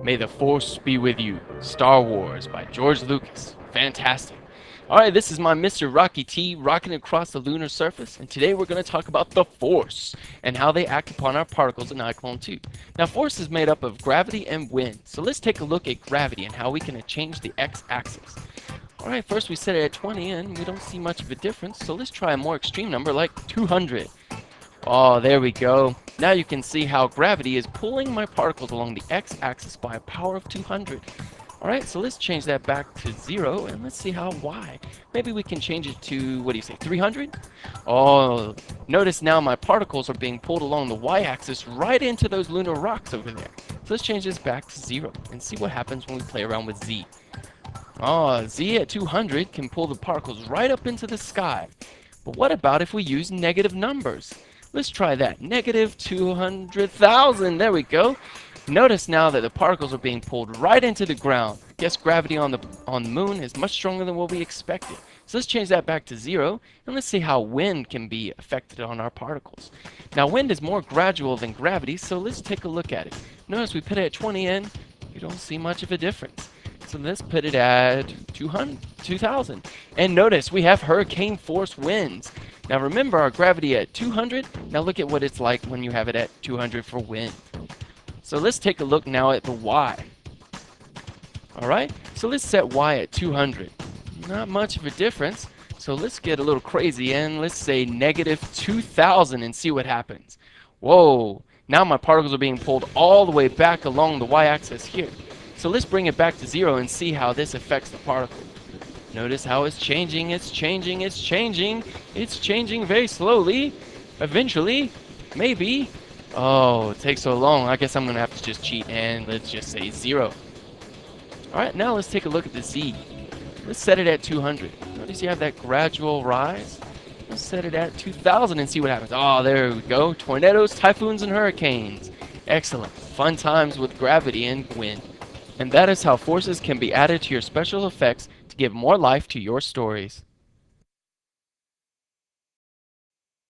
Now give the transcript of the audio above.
May the Force be with you. Star Wars by George Lucas. Fantastic. Alright, this is my Mr. Rocky T rocking across the lunar surface, and today we're going to talk about the Force and how they act upon our particles in iClone 2. Now, Force is made up of gravity and wind, so let's take a look at gravity and how we can change the x-axis. Alright, first we set it at 20 and we don't see much of a difference, so let's try a more extreme number like 200. Oh, there we go. Now you can see how gravity is pulling my particles along the x-axis by a power of 200. Alright, so let's change that back to 0, and let's see how y. Maybe we can change it to, what do you say, 300? Oh, notice now my particles are being pulled along the y-axis right into those lunar rocks over there. So let's change this back to 0, and see what happens when we play around with z. Oh, z at 200 can pull the particles right up into the sky. But what about if we use negative numbers? Let's try that. Negative 200,000. There we go. Notice now that the particles are being pulled right into the ground. Guess gravity on the moon is much stronger than what we expected. So let's change that back to 0, and let's see how wind can be affected on our particles. Now, wind is more gradual than gravity, so let's take a look at it. Notice we put it at 20 and you don't see much of a difference. So let's put it at 2,000. And notice we have hurricane force winds. Now remember our gravity at 200. Now look at what it's like when you have it at 200 for wind. So let's take a look now at the y. Alright, so let's set y at 200. Not much of a difference. So let's get a little crazy and let's say negative 2,000 and see what happens. Whoa, now my particles are being pulled all the way back along the y-axis here. So let's bring it back to 0 and see how this affects the particle. Notice how it's changing, it's changing, it's changing. It's changing very slowly. Eventually, maybe. Oh, it takes so long. I guess I'm going to have to just cheat and let's just say 0. Alright, now let's take a look at the z. Let's set it at 200. Notice you have that gradual rise. Let's set it at 2,000 and see what happens. Oh, there we go. Tornadoes, typhoons, and hurricanes. Excellent. Fun times with gravity and wind. And that is how forces can be added to your special effects to give more life to your stories.